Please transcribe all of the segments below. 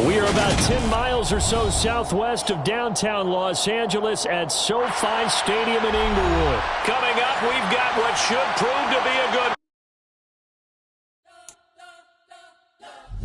We are about 10 miles or so southwest of downtown Los Angeles at SoFi Stadium in Inglewood. Coming up, we've got what should prove to be a good.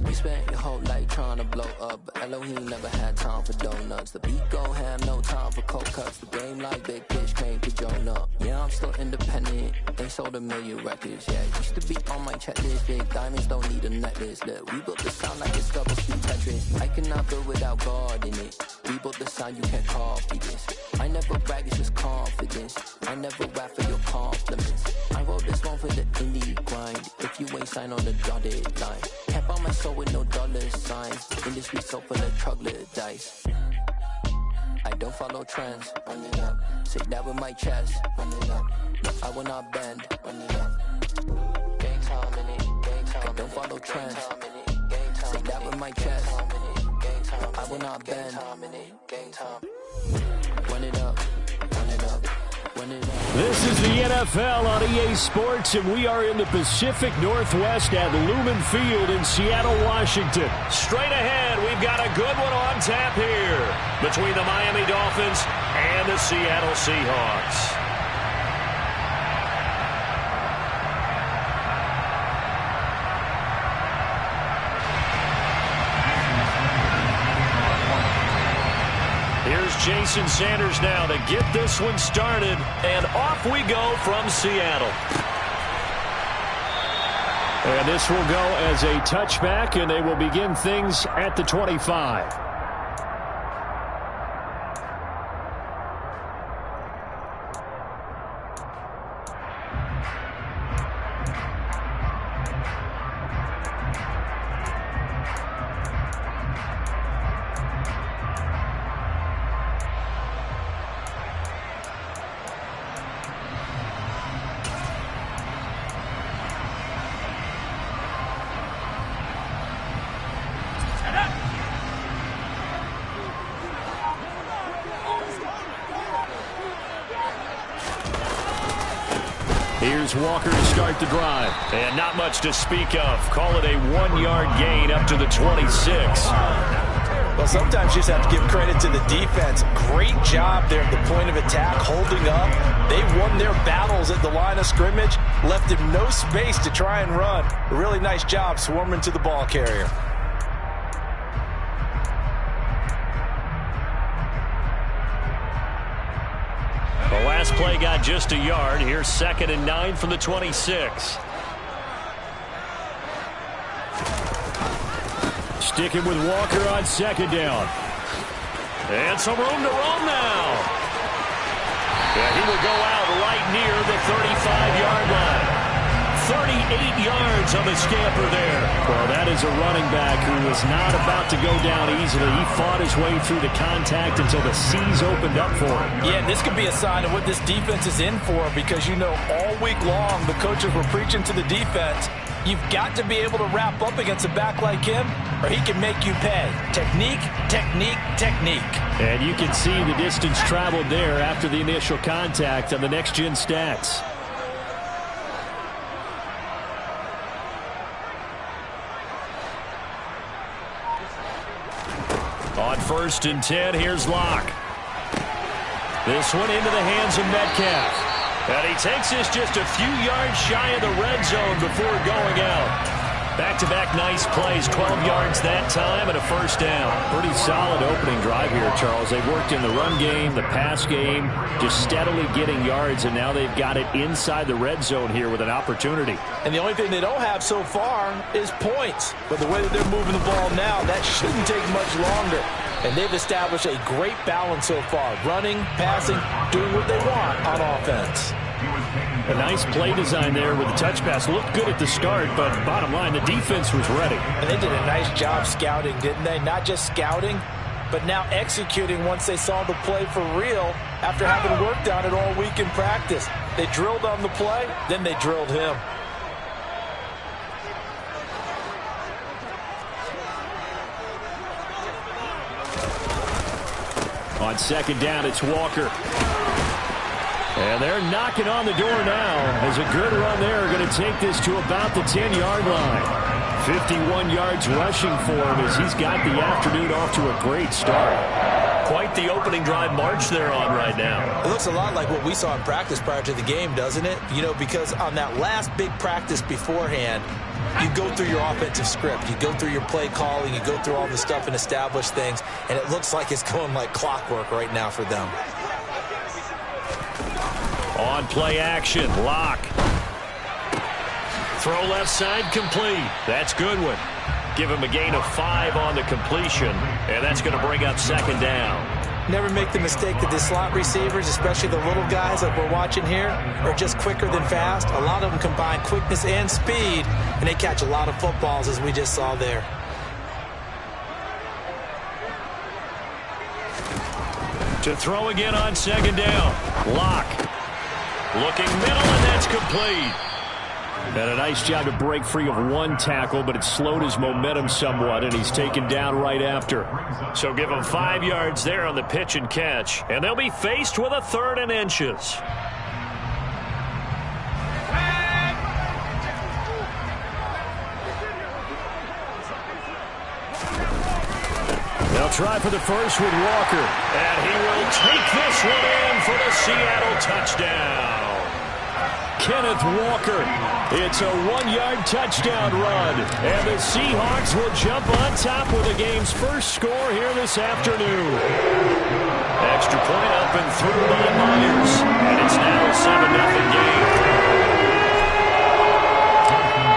We spent your whole life trying to blow up, but Elohim never had time for donuts. The beat gon' have no time for cold cuts. The game like Big Fish came to join up. Yeah, I'm still independent. They sold 1 million records. Yeah, used to be on my checklist. Big diamonds don't need a necklace. Look, we built the sound like it's double speed Tetris. I cannot build without God in it. We built the sound, you can't copy this. I never brag, it's just confidence. I never rap for your compliments. I wrote this one for the indie grind. If you ain't signed on the dotted line, can't buy my soul with no dollar signs. Industry so full of troglodytes. I don't follow trends. Run it up. Say that with my chest. Run it up. I will not bend. Run it up. Gang time in it. Gang time. I don't follow trends. Say that with my chest. I will not bend. Gang time. Run it up. Run it up. Run it up. This is the NFL on EA Sports, and we are in the Pacific Northwest at Lumen Field in Seattle, Washington. Straight ahead, we've got a good one on tap here between the Miami Dolphins and the Seattle Seahawks. Here's Jason Sanders now to get this one started, and off we go from Seattle. And this will go as a touchback, and they will begin things at the 25. Here's Walker to start the drive. And not much to speak of. Call it a 1-yard gain up to the 26. Well, sometimes you just have to give credit to the defense. Great job there at the point of attack, holding up. They won their battles at the line of scrimmage, left him no space to try and run. A really nice job swarming to the ball carrier. The last play got just a yard. Here's 2nd and 9 from the 26. Sticking with Walker on 2nd down. And some room to roam now. Yeah, he will go out right near the 35-yard line. 38 yards on the scamper there. Well, that is a running back who was not about to go down easily. He fought his way through the contact until the seas opened up for him. Yeah, this could be a sign of what this defense is in for, because you know all week long the coaches were preaching to the defense, you've got to be able to wrap up against a back like him or he can make you pay. Technique, technique, technique. And you can see the distance traveled there after the initial contact on the next-gen stats. On 1st and 10, here's Locke. This one into the hands of Metcalf. And he takes this just a few yards shy of the red zone before going out. Back-to-back nice plays, 12 yards that time and a 1st down. Pretty solid opening drive here, Charles. They've worked in the run game, the pass game, just steadily getting yards, and now they've got it inside the red zone here with an opportunity. And the only thing they don't have so far is points. But the way that they're moving the ball now, that shouldn't take much longer. And they've established a great balance so far. Running, passing, doing what they want on offense. A nice play design there with the touch pass. Looked good at the start, but bottom line, the defense was ready. And they did a nice job scouting, didn't they? Not just scouting, but now executing once they saw the play for real after having worked on it all week in practice. They drilled on the play, then they drilled him. On 2nd down, it's Walker. And they're knocking on the door now. has a good run there. Going to take this to about the 10-yard line. 51 yards rushing for him as he's got the afternoon off to a great start. Quite the opening drive march they're on right now. It looks a lot like what we saw in practice prior to the game, doesn't it? You know, because on that last big practice beforehand, you go through your offensive script. You go through your play calling. You go through all the stuff and establish things. And it looks like it's going like clockwork right now for them. On play action, Lock. Throw left side complete. That's good one. Give him a gain of 5 on the completion, and that's going to bring up second down. Never make the mistake that the slot receivers, especially the little guys like we're watching here, are just quicker than fast. A lot of them combine quickness and speed, and they catch a lot of footballs, as we just saw there. To throw again on second down. Lock. Looking middle, and that's complete. And a nice job to break free of one tackle, but it slowed his momentum somewhat, and he's taken down right after. So give him 5 yards there on the pitch and catch, and they'll be faced with a 3rd and inches. They'll try for the first with Walker. And he will take this one in for the Seattle touchdown. Kenneth Walker. It's a 1-yard touchdown run. And the Seahawks will jump on top with the game's first score here this afternoon. Extra point up and through by Myers. And it's now a 7-0 game.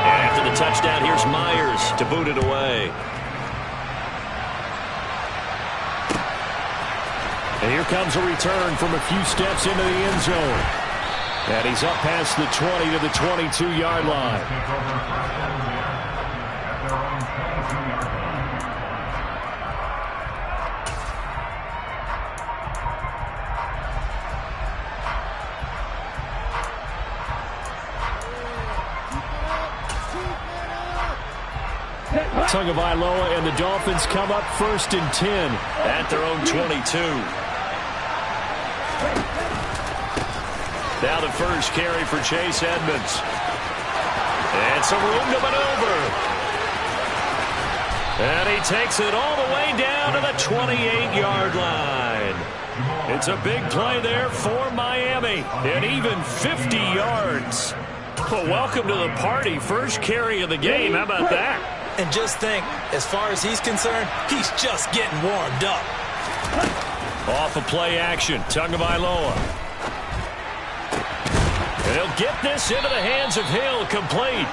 And after the touchdown, here's Myers to boot it away. And here comes a return from a few steps into the end zone. And he's up past the 20 to the 22-yard line. Tagovailoa and the Dolphins come up 1st and 10 at their own 22. Now the first carry for Chase Edmonds. And some room to maneuver. And he takes it all the way down to the 28-yard line. It's a big play there for Miami. And even 50 yards. Well, welcome to the party. First carry of the game. How about that? And just think, as far as he's concerned, he's just getting warmed up. Off of play action, Tagovailoa. And he'll get this into the hands of Hill, complete.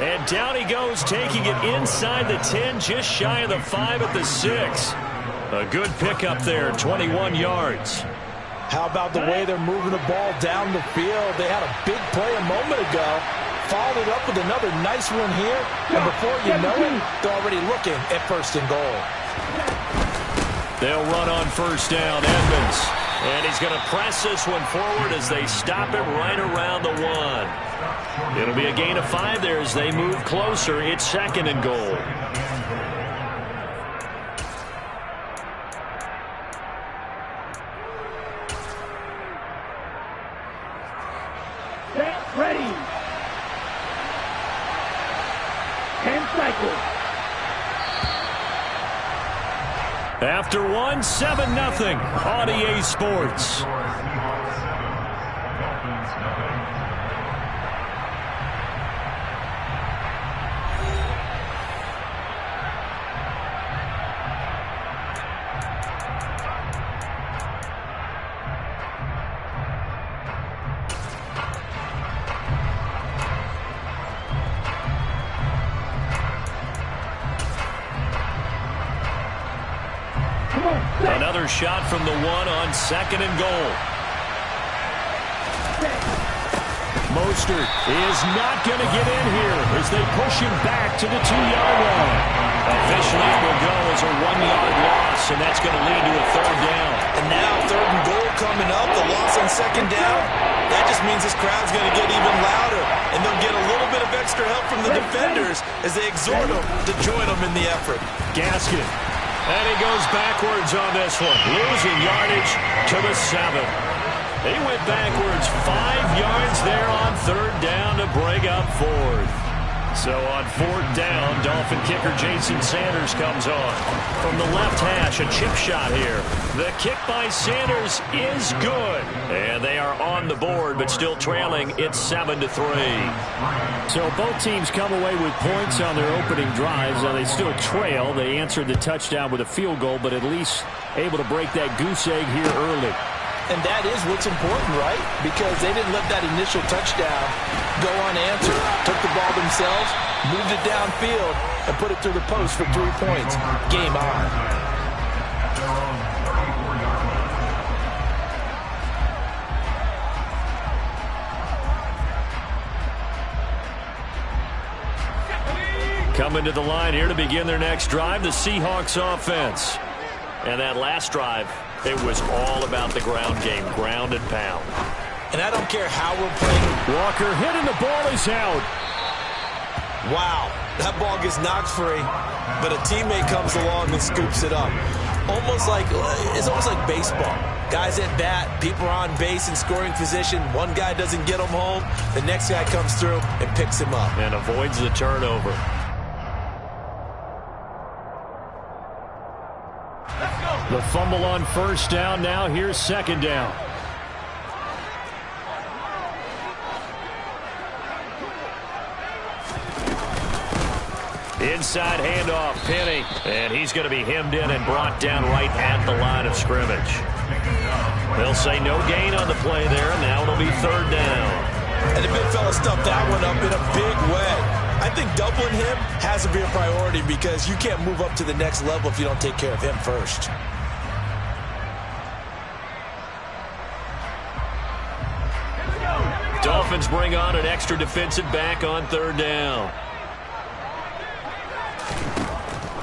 And down he goes, taking it inside the 10, just shy of the 5 at the 6. A good pickup there, 21 yards. How about the way they're moving the ball down the field? They had a big play a moment ago. Followed it up with another nice one here. And before you know it, they're already looking at 1st and goal. They'll run on 1st down, Edmonds. And he's going to press this one forward as they stop him right around the 1. It'll be a gain of 5 there as they move closer. It's 2nd and goal. Get ready. 10 cycles. After 1, 7-0 on EA Sports. Another shot from the 1 on 2nd and goal. Mostert is not going to get in here as they push him back to the 2-yard line. Officially it will go as a 1-yard loss, and that's going to lead to a 3rd down. And now 3rd and goal coming up, the loss on 2nd down. That just means this crowd's going to get even louder, and they'll get a little bit of extra help from the defenders as they exhort them to join them in the effort. Gaskin. And he goes backwards on this one, losing yardage to the 7. He went backwards 5 yards there on third down to break up fourth. So on fourth down, Dolphin kicker Jason Sanders comes on. From the left hash, a chip shot here. The kick by Sanders is good. And they are on the board, but still trailing. It's 7-3. So both teams come away with points on their opening drives. Now they still trail. They answered the touchdown with a field goal, but at least able to break that goose egg here early. And that is what's important, right? Because they didn't let that initial touchdown go unanswered. Took the ball themselves, moved it downfield, and put it through the post for 3 points. Game on. Coming to the line here to begin their next drive, the Seahawks offense. And that last drive, it was all about the ground game, ground and pound. And I don't care how we're playing. Walker hit and the ball is out. Wow, that ball gets knocked free, but a teammate comes along and scoops it up. It's almost like baseball. Guys at bat, people are on base in scoring position. One guy doesn't get him home. The next guy comes through and picks him up. And avoids the turnover. The fumble on first down. Now here's second down. Inside handoff, Penny. And he's going to be hemmed in and brought down right at the line of scrimmage. They'll say no gain on the play there. Now it'll be third down. And the big fella stuffed that one up in a big way. I think doubling him has to be a priority because you can't move up to the next level if you don't take care of him first. Dolphins bring on an extra defensive back on third down.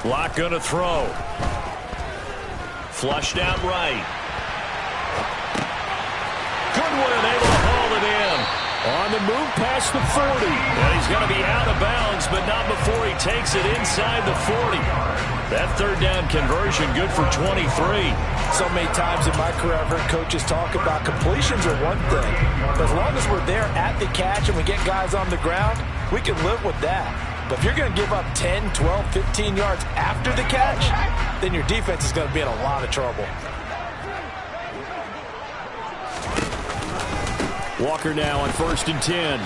Locke going to throw. Flushed out right. Goodwin able to haul it in. On the move past the 40. And he's going to be out of bounds, but not before he takes it inside the 40. That third down conversion good for 23. So many times in my career, I've heard coaches talk about completions are one thing. But as long as we're there at the catch and we get guys on the ground, we can live with that. But if you're going to give up 10, 12, 15 yards after the catch, then your defense is going to be in a lot of trouble. Walker now on 1st and 10.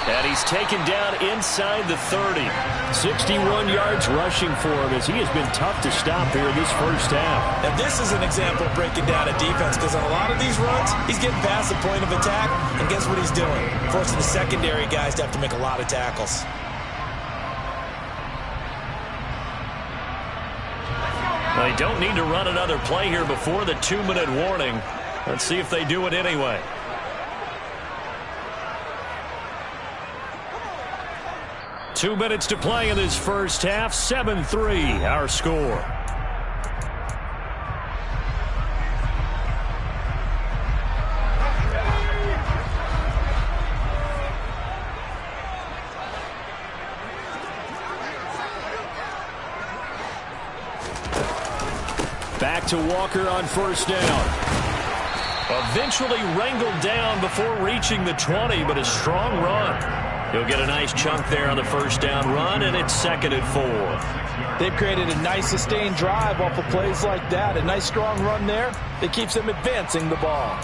And he's taken down inside the 30. 61 yards rushing for him as he has been tough to stop here in this first half. And this is an example of breaking down a defense because on a lot of these runs, he's getting past the point of attack. And guess what he's doing? Forcing the secondary guys to have to make a lot of tackles. They don't need to run another play here before the 2-minute warning. Let's see if they do it anyway. Two minutes to play in this first half. 7-3 our score. Back to Walker on first down. Eventually wrangled down before reaching the 20, but a strong run. He'll get a nice chunk there on the first down run, and it's 2nd and 4. They've created a nice sustained drive off of plays like that. A nice strong run there that keeps them advancing the ball.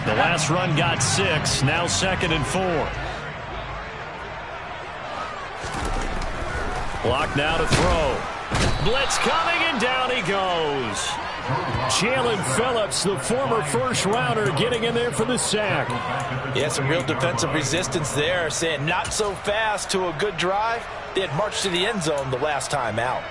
The last run got 6, now 2nd and 4. Block now to throw. Blitz coming, and down he goes. Jalen Phillips, the former first-rounder, getting in there for the sack. Yeah, some real defensive resistance there, saying not so fast to a good drive. They had marched to the end zone the last time out.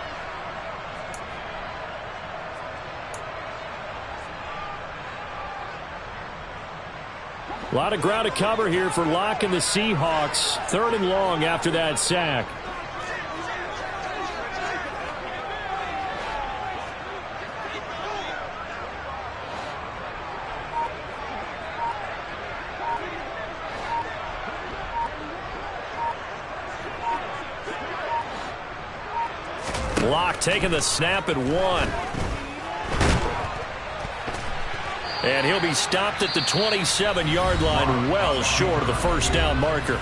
A lot of ground to cover here for Locke and the Seahawks. 3rd and long after that sack. Locke taking the snap at 1. And he'll be stopped at the 27-yard line, well short of the first down marker.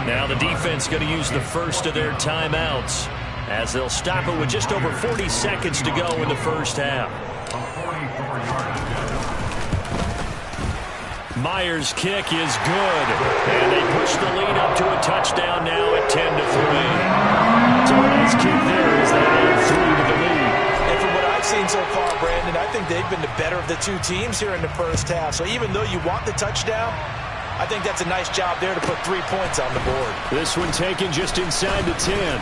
Now the defense going to use the first of their timeouts as they'll stop it with just over 40 seconds to go in the first half. Myers' kick is good, and they push the lead up to a touchdown now at 10-3. So a nice kick there as they add 3 to the lead. And from what I've seen so far, Brandon, I think they've been the better of the two teams here in the first half. So even though you want the touchdown, I think that's a nice job there to put 3 points on the board. This one taken just inside the 10.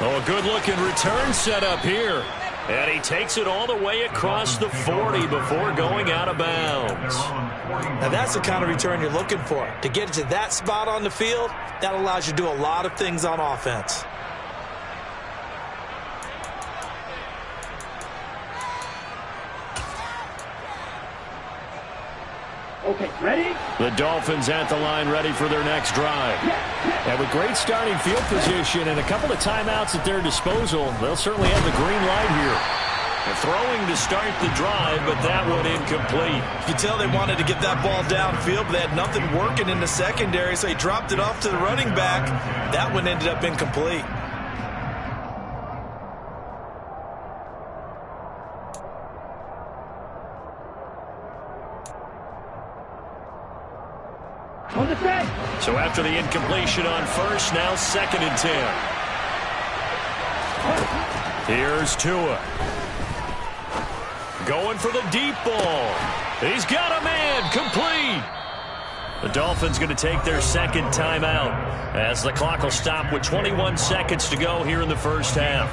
Oh, a good-looking return set up here. And he takes it all the way across the 40 before going out of bounds. Now that's the kind of return you're looking for. To get to that spot on the field, that allows you to do a lot of things on offense. Okay, ready? The Dolphins at the line ready for their next drive. And with great starting field position and a couple of timeouts at their disposal, they'll certainly have the green light here. They're throwing to start the drive, but that one incomplete. You can tell they wanted to get that ball downfield, but they had nothing working in the secondary, so he dropped it off to the running back. That one ended up incomplete. On the set. So after the incompletion on first, now 2nd and 10. Here's Tua. Going for the deep ball. He's got a man. Complete. The Dolphins going to take their second timeout as the clock will stop with 21 seconds to go here in the first half.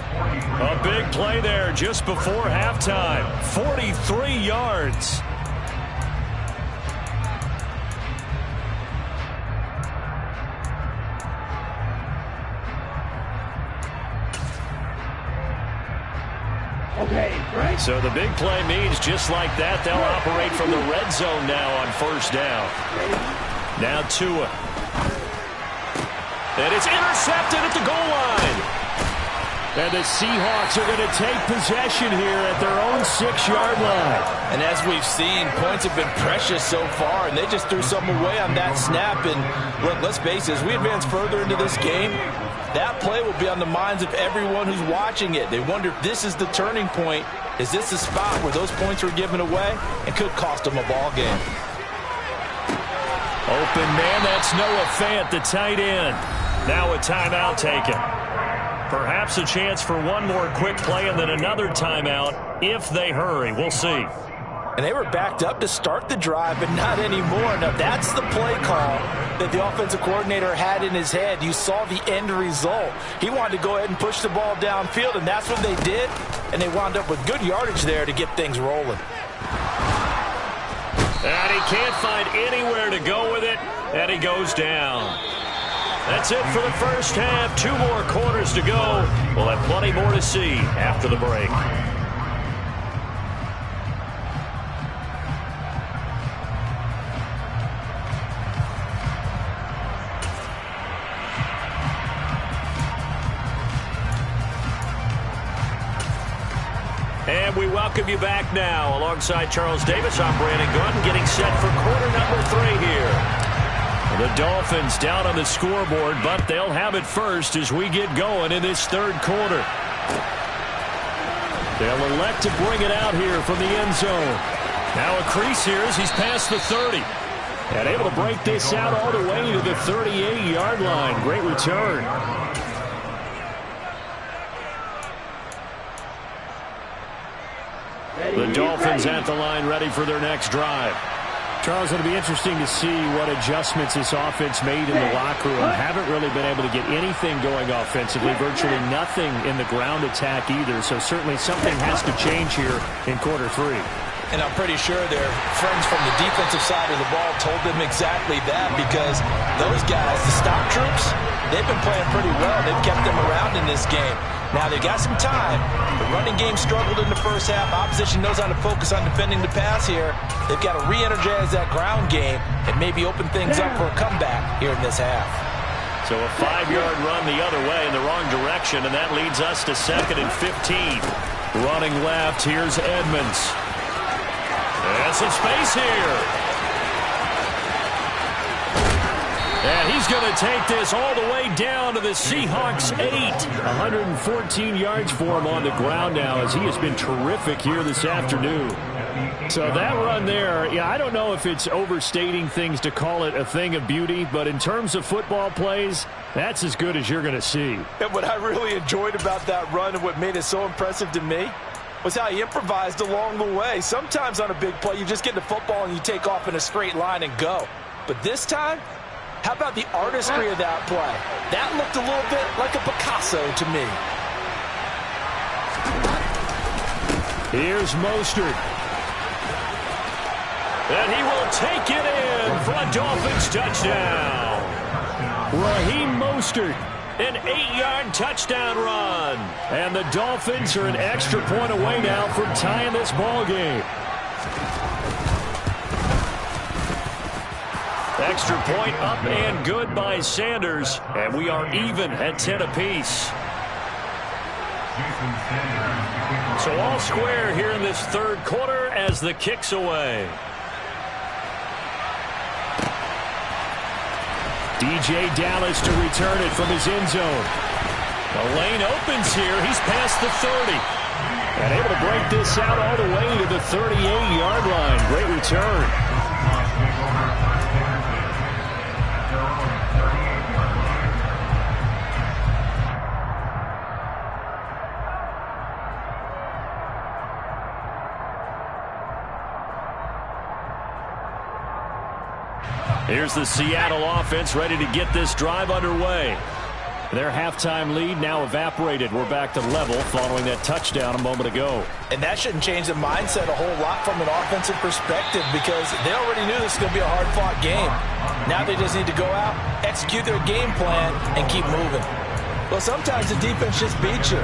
A big play there just before halftime. 43 yards. Okay, right? So the big play means just like that, they'll operate from the red zone now on first down. Now Tua. And it's intercepted at the goal line. And the Seahawks are going to take possession here at their own 6-yard line. And as we've seen, points have been precious so far, and they just threw something away on that snap. And look, let's face it, as we advance further into this game, that play will be on the minds of everyone who's watching it. They wonder if this is the turning point. Is this the spot where those points were given away and could cost them a ball game? Open man, that's Noah Fant, the tight end. Now a timeout taken. Perhaps a chance for one more quick play and then another timeout if they hurry. We'll see. And they were backed up to start the drive, but not anymore. Now, that's the play call that the offensive coordinator had in his head. You saw the end result. He wanted to go ahead and push the ball downfield, and that's what they did. And they wound up with good yardage there to get things rolling. And he can't find anywhere to go with it, and he goes down. That's it for the first half. 2 more quarters to go. We'll have plenty more to see after the break. And we welcome you back now. Alongside Charles Davis, I'm Brandon Gunn, getting set for quarter number 3 here. The Dolphins down on the scoreboard, but they'll have it first as we get going in this third quarter. They'll elect to bring it out here from the end zone. Now a crease here as he's past the 30. And able to break this out all the way to the 38-yard line. Great return. The Dolphins at the line ready for their next drive. Charles, it'll be interesting to see what adjustments this offense made in the locker room. Haven't really been able to get anything going offensively, virtually nothing in the ground attack either. So certainly something has to change here in quarter 3. And I'm pretty sure their friends from the defensive side of the ball told them exactly that, because those guys, the stop troops, they've been playing pretty well. They've kept them around in this game. Now, they've got some time. The running game struggled in the first half. Opposition knows how to focus on defending the pass here. They've got to re-energize that ground game and maybe open things up for a comeback here in this half. So a 5-yard run the other way in the wrong direction, and that leads us to 2nd and 15. Running left, here's Edmonds. And some space here. And he's going to take this all the way down to the Seahawks 8. 114 yards for him on the ground now, as he has been terrific here this afternoon. So that run there, yeah, I don't know if it's overstating things to call it a thing of beauty, but in terms of football plays, that's as good as you're going to see. And what I really enjoyed about that run and what made it so impressive to me was how he improvised along the way. Sometimes on a big play, you just get the football and you take off in a straight line and go. But this time, how about the artistry of that play? That looked a little bit like a Picasso to me. Here's Mostert. And he will take it in for a Dolphins touchdown. Raheem Mostert. An 8-yard touchdown run. And the Dolphins are an extra point away now from tying this ball game. Extra point up and good by Sanders. And we are even at 10 apiece. So all square here in this third quarter as the kick's away. DJ Dallas to return it from his end zone. The lane opens here. He's past the 30. And able to break this out all the way to the 38-yard line. Great return. Here's the Seattle offense ready to get this drive underway. Their halftime lead now evaporated. We're back to level following that touchdown a moment ago. And that shouldn't change the mindset a whole lot from an offensive perspective, because they already knew this was going to be a hard-fought game. Now they just need to go out, execute their game plan, and keep moving. Well, sometimes the defense just beats you.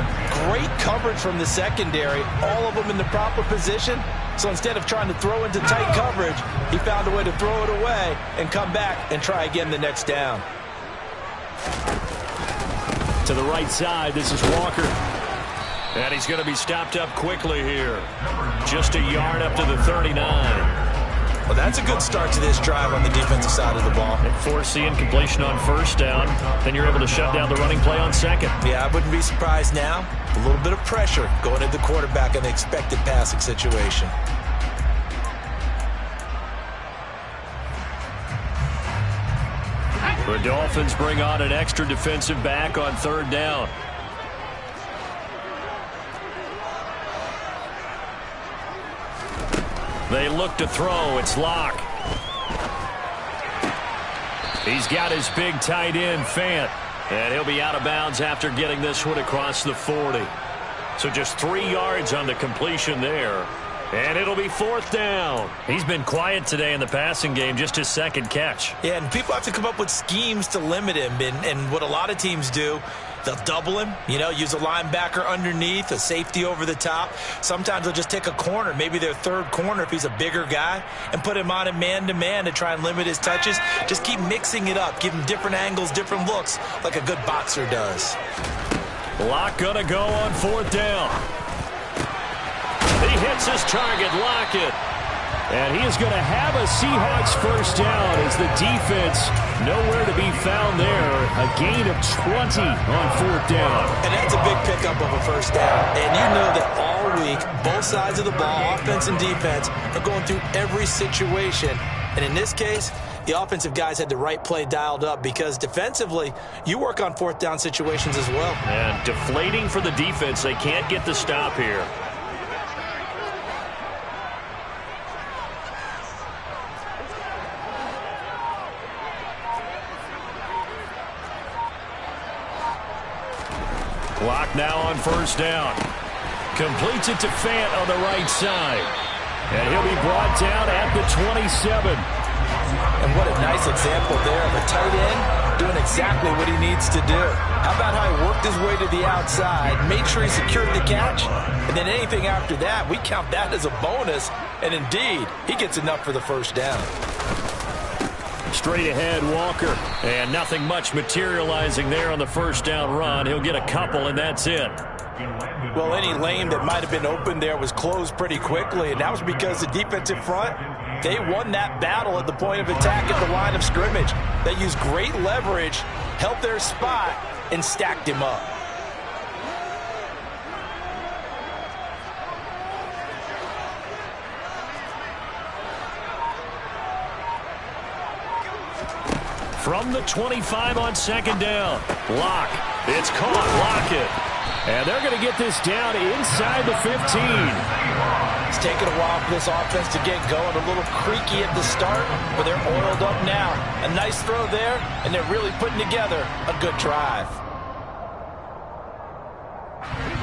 Great coverage from the secondary, all of them in the proper position. So instead of trying to throw into tight coverage, he found a way to throw it away and come back and try again the next down. To the right side, this is Walker. And he's going to be stopped up quickly here. Just a yard up to the 39. Well, that's a good start to this drive on the defensive side of the ball. And force the incompletion on first down. Then you're able to shut down the running play on second. Yeah, I wouldn't be surprised now. A little bit of pressure going at the quarterback in the expected passing situation. The Dolphins bring on an extra defensive back on third down. They look to throw. It's Locke. He's got his big tight end, Fant. And he'll be out of bounds after getting this one across the 40. So just 3 yards on the completion there. And it'll be fourth down. He's been quiet today in the passing game, just his second catch. Yeah, and people have to come up with schemes to limit him. And what a lot of teams do, they'll double him, use a linebacker underneath, a safety over the top. Sometimes they'll just take a corner, maybe their third corner if he's a bigger guy, and put him on a man-to-man to try and limit his touches. Just keep mixing it up, give him different angles, different looks, like a good boxer does. Locke gonna go on fourth down. He hits his target, Lockett. And he is going to have a Seahawks first down as the defense nowhere to be found there. A gain of 20 on fourth down. And that's a big pickup of a first down. And you know that all week, both sides of the ball, offense and defense, are going through every situation. And in this case, the offensive guys had the right play dialed up, because defensively, you work on fourth down situations as well. And deflating for the defense. They can't get the stop here. Clock now on first down. Completes it to Fant on the right side. And he'll be brought down at the 27. And what a nice example there of a tight end doing exactly what he needs to do. How about how he worked his way to the outside, made sure he secured the catch, and then anything after that, we count that as a bonus. And indeed, he gets enough for the first down. Straight ahead, Walker. And nothing much materializing there on the first down run. He'll get a couple, and that's it. Well, any lane that might have been open there was closed pretty quickly, and that was because the defensive front, they won that battle at the point of attack at the line of scrimmage. They used great leverage, held their spot, and stacked him up. From the 25 on second down. Lock. It's caught. Lockett. And they're going to get this down inside the 15. It's taken a while for this offense to get going. A little creaky at the start, but they're oiled up now. A nice throw there, and they're really putting together a good drive.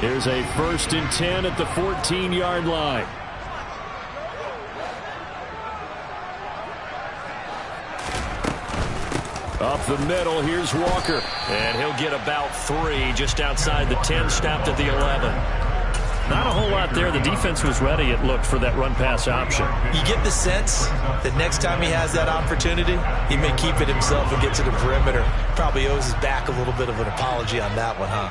Here's a 1st and 10 at the 14-yard line. Up the middle, here's Walker. And he'll get about 3 just outside the 10, stopped at the 11. Not a whole lot there. The defense was ready, it looked, for that run-pass option. You get the sense that next time he has that opportunity, he may keep it himself and get to the perimeter. Probably owes his back a little bit of an apology on that one, huh?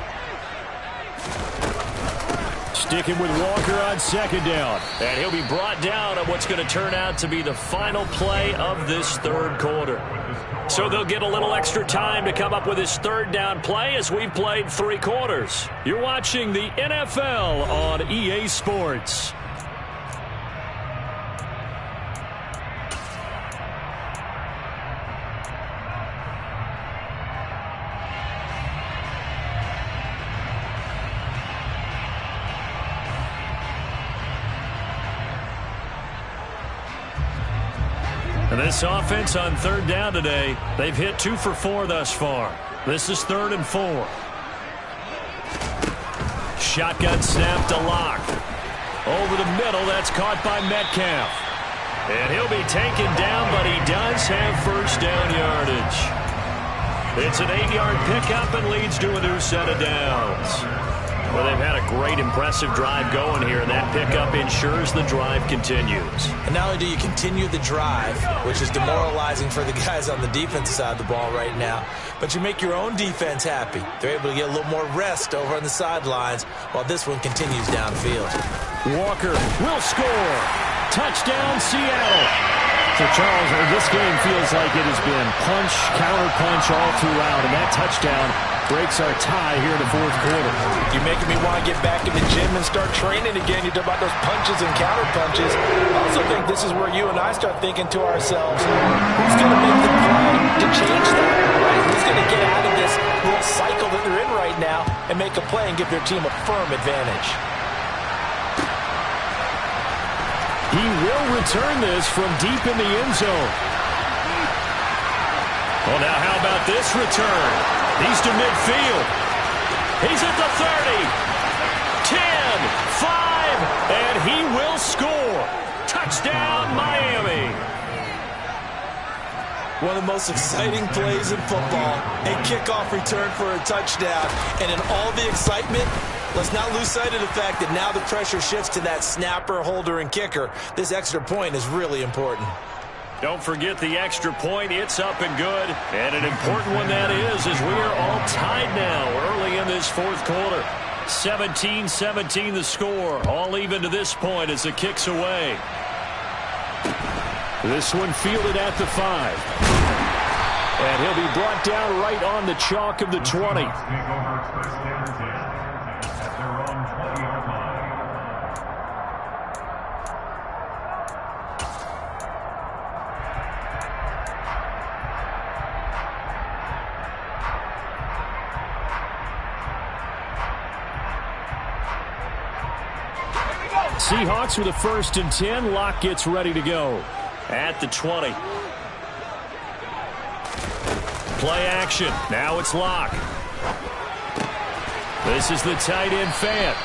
Sticking with Walker on second down. And he'll be brought down on what's going to turn out to be the final play of this third quarter. So they'll get a little extra time to come up with his third down play as we've played 3 quarters. You're watching the NFL on EA Sports. And this offense on third down today, they've hit 2 for 4 thus far. This is 3rd and 4. Shotgun snap to Lock. Over the middle, that's caught by Metcalf. And he'll be taken down, but he does have first down yardage. It's an 8-yard pickup and leads to a new set of downs. Well, they've had a great, impressive drive going here, and that pickup ensures the drive continues. And not only do you continue the drive, which is demoralizing for the guys on the defensive side of the ball right now, but you make your own defense happy. They're able to get a little more rest over on the sidelines while this one continues downfield. Walker will score. Touchdown, Seattle. So, Charles, this game feels like it has been punch, counter-punch all throughout, and that touchdown breaks our tie here in the fourth quarter. You're making me want to get back in the gym and start training again. You talk about those punches and counter-punches. I also think this is where you and I start thinking to ourselves, who's going to make the play to change that, right? Who's going to get out of this little cycle that they're in right now and make a play and give their team a firm advantage? He will return this from deep in the end zone. Well, now how about this return? He's to midfield. He's at the 30, 10, 5, and he will score. Touchdown, Miami. One of the most exciting plays in football, a kickoff return for a touchdown. And in all the excitement, let's not lose sight of the fact that now the pressure shifts to that snapper, holder, and kicker. This extra point is really important. Don't forget the extra point. It's up and good. And an important one that is, as we are all tied now early in this fourth quarter. 17-17 the score. All even to this point as the kick's away. This one fielded at the 5. And he'll be brought down right on the chalk of the 20. Seahawks with a 1st and 10. Lock gets ready to go. At the 20. Play action. Now it's Lock. This is the tight end Fant.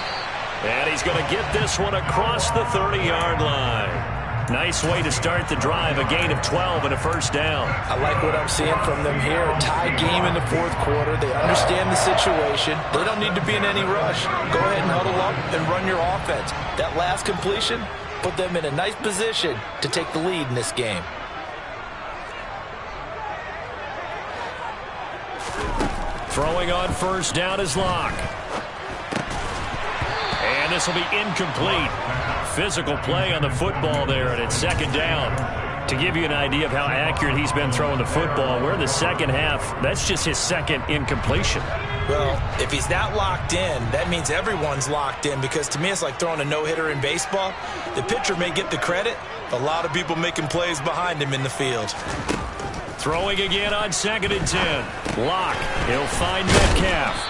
And he's going to get this one across the 30-yard line. Nice way to start the drive. A gain of 12 and a first down. I like what I'm seeing from them here. A tie game in the fourth quarter. They understand the situation. They don't need to be in any rush. Go ahead and huddle up and run your offense. That last completion put them in a nice position to take the lead in this game. Throwing on first down is Locke. And this will be incomplete. Physical play on the football there, and it's second down. To give you an idea of how accurate he's been throwing the football, we're in the second half. That's just his second incompletion. Well, if he's not locked in, that means everyone's locked in, because to me it's like throwing a no-hitter in baseball. The pitcher may get the credit, a lot of people making plays behind him in the field. Throwing again on 2nd and 10. Locke, he'll find Metcalf.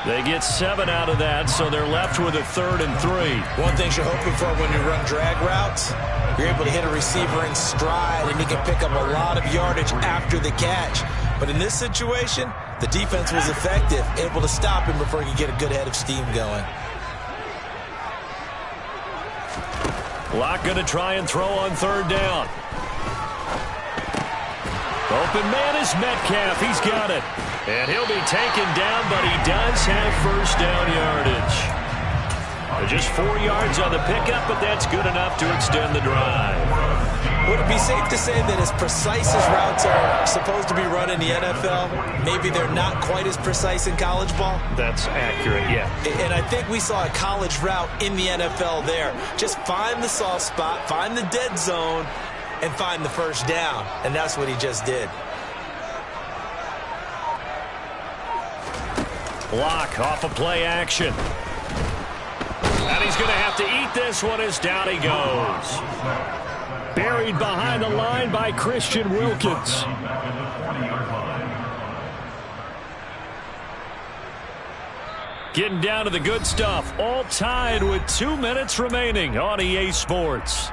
They get 7 out of that, so they're left with a 3rd and 3. One thing you're hoping for when you run drag routes, you're able to hit a receiver in stride, and he can pick up a lot of yardage after the catch. But in this situation, the defense was effective, able to stop him before he could get a good head of steam going. Locke going to try and throw on 3rd down. Open man is Metcalf. He's got it. And he'll be taken down, but he does have first down yardage. Just 4 yards on the pickup, but that's good enough to extend the drive. Would it be safe to say that as precise as routes are supposed to be run in the NFL, maybe they're not quite as precise in college ball? That's accurate, yeah. And I think we saw a college route in the NFL there. Just find the soft spot, find the dead zone, and find the first down. And that's what he just did. Locke off of play action. And he's going to have to eat this one as down he goes. Buried behind the line by Christian Wilkins. Getting down to the good stuff. All tied with 2 minutes remaining on EA Sports.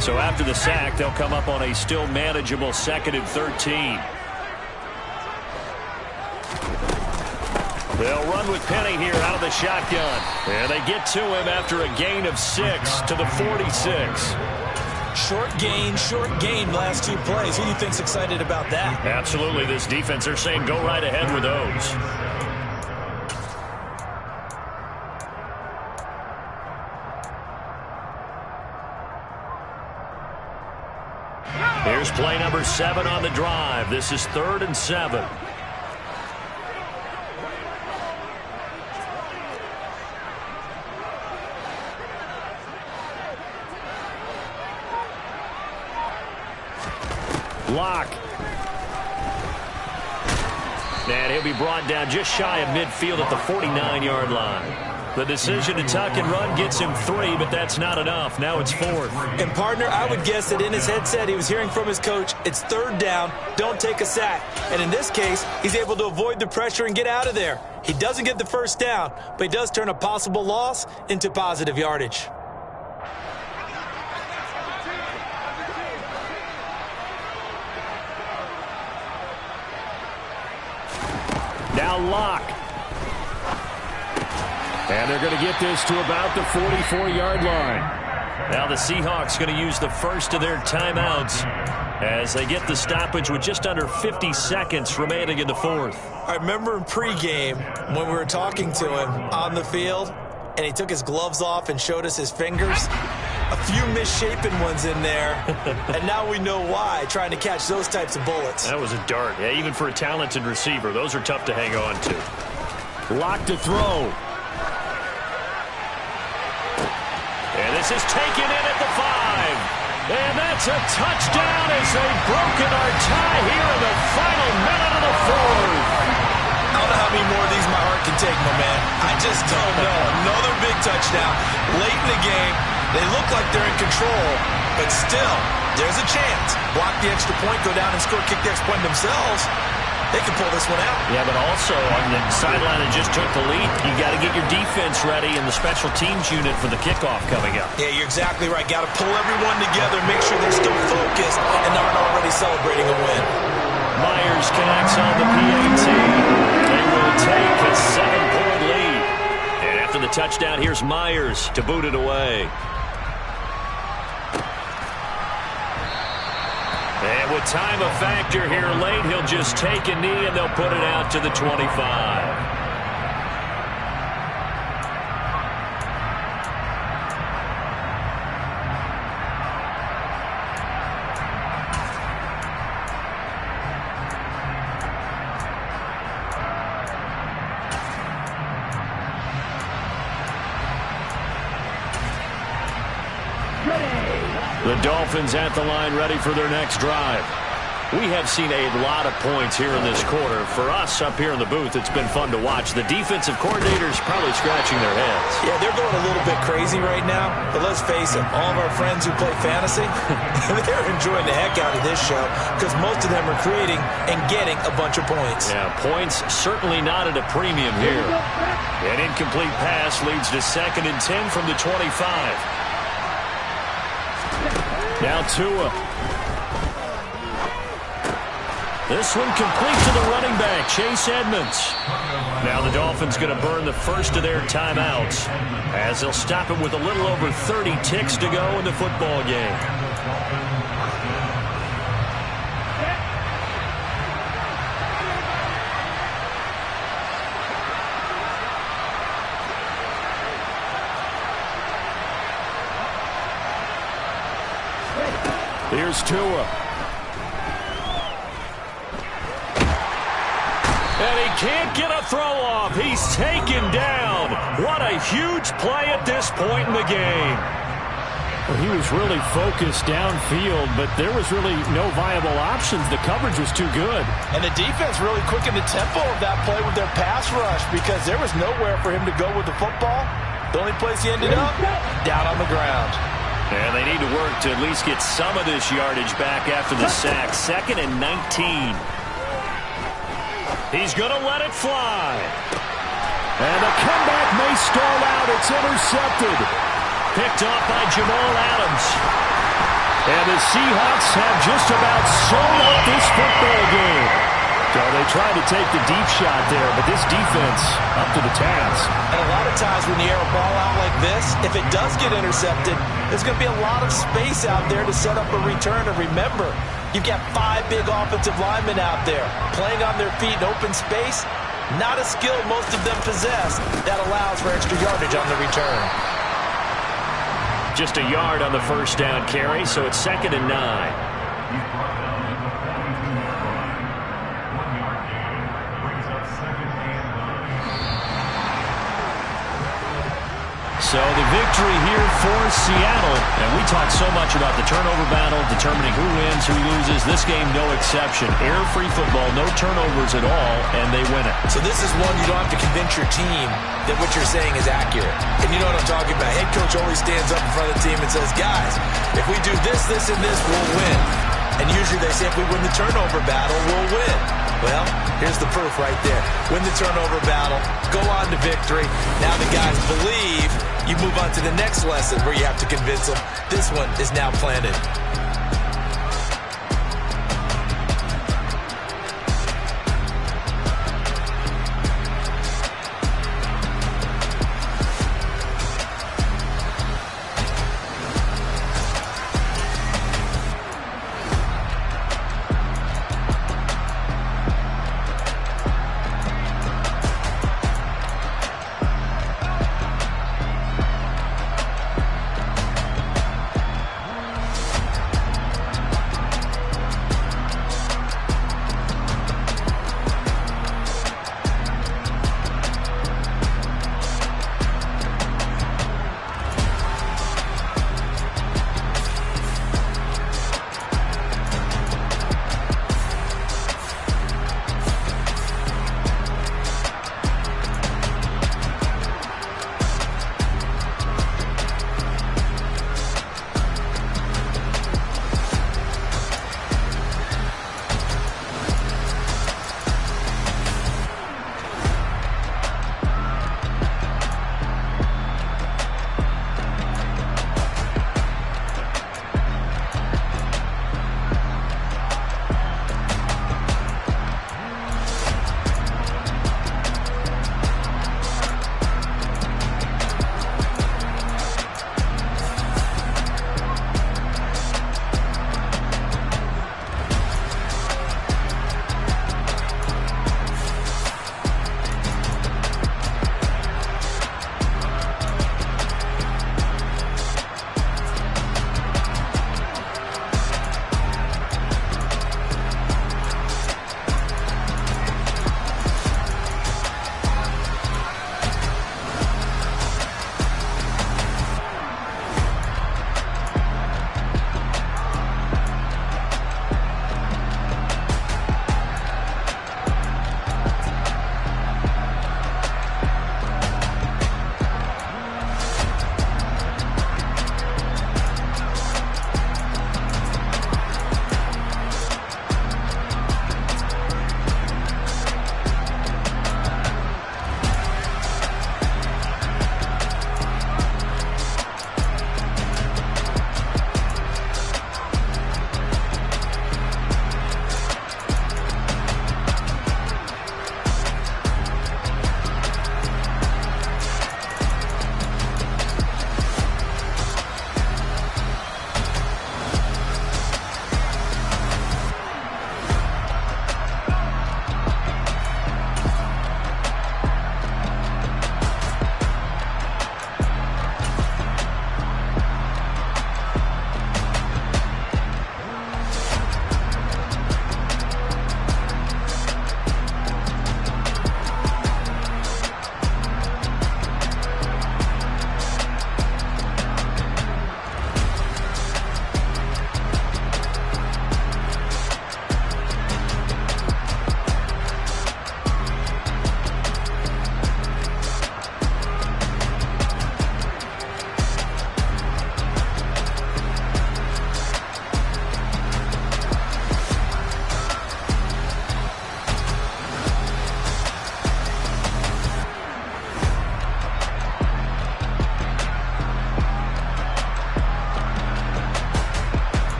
So after the sack, they'll come up on a still manageable 2nd and 13. They'll run with Penny here out of the shotgun. And they get to him after a gain of 6 to the 46. Short gain last 2 plays. Who do you think's excited about that? Absolutely. This defense, they're saying go right ahead with those. Here's play number 7 on the drive. This is 3rd and 7. Locke. And he'll be brought down just shy of midfield at the 49-yard line. The decision to tuck and run gets him 3, but that's not enough. Now it's 4th. And, partner, I would guess that in his headset he was hearing from his coach, it's 3rd down, don't take a sack. And in this case, he's able to avoid the pressure and get out of there. He doesn't get the first down, but he does turn a possible loss into positive yardage. Now Locke. And they're going to get this to about the 44-yard line. Now the Seahawks going to use the first of their timeouts as they get the stoppage with just under 50 seconds remaining in the 4th. I remember in pregame when we were talking to him on the field, and he took his gloves off and showed us his fingers. A few misshapen ones in there, and now we know why, trying to catch those types of bullets. That was a dart. Yeah, even for a talented receiver, those are tough to hang on to. Locke to throw. And this is taken in at the 5. And that's a touchdown as they've broken our tie here in the final minute of the 4th. I don't know how many more of these my heart can take, my man. I just don't know. Another big touchdown late in the game. They look like they're in control, but still, there's a chance. Block the extra point, go down and score, kick the extra point themselves. They can pull this one out. Yeah, but also on the sideline that just took the lead, you got to get your defense ready and the special teams unit for the kickoff coming up. Yeah, you're exactly right. Got to pull everyone together, make sure they're still focused and aren't already celebrating a win. Myers connects on the PAT. They will take a 7-point lead. And after the touchdown, here's Myers to boot it away. And with time a factor here late, he'll just take a knee and they'll put it out to the 25. The Dolphins at the line ready for their next drive. We have seen a lot of points here in this quarter. For us up here in the booth, it's been fun to watch. The defensive coordinators probably scratching their heads. Yeah, they're going a little bit crazy right now. But let's face it, all of our friends who play fantasy, they're enjoying the heck out of this show because most of them are creating and getting a bunch of points. Yeah, points certainly not at a premium here. An incomplete pass leads to 2nd and 10 from the 25. Now Tua. This one complete to the running back, Chase Edmonds. Now the Dolphins going to burn the first of their timeouts as they'll stop it with a little over 30 ticks to go in the football game. Here's Tua. And he can't get a throw off. He's taken down. What a huge play at this point in the game. Well, he was really focused downfield, but there was really no viable options. The coverage was too good. And the defense really quickened the tempo of that play with their pass rush because there was nowhere for him to go with the football. The only place he ended up, down on the ground. And they need to work to at least get some of this yardage back after the sack. 2nd and 19. He's going to let it fly. And the comeback may stall out. It's intercepted. Picked off by Jamal Adams. And the Seahawks have just about sewn up this football game. So they tried to take the deep shot there, but this defense up to the task. And a lot of times when you air a ball out like this, if it does get intercepted, there's going to be a lot of space out there to set up a return. And remember, you've got 5 big offensive linemen out there playing on their feet in open space. Not a skill most of them possess that allows for extra yardage on the return. Just a yard on the first down carry, so it's 2nd and 9. So the victory here for Seattle. And we talk so much about the turnover battle, determining who wins, who loses. This game, no exception. Error-free football, no turnovers at all, and they win it. So this is one you don't have to convince your team that what you're saying is accurate. And you know what I'm talking about. Head coach always stands up in front of the team and says, guys, if we do this, this, and this, we'll win. And usually they say if we win the turnover battle, we'll win. Well, here's the proof right there. Win the turnover battle, go on to victory. Now the guys believe. You move on to the next lesson where you have to convince them this one is now planted.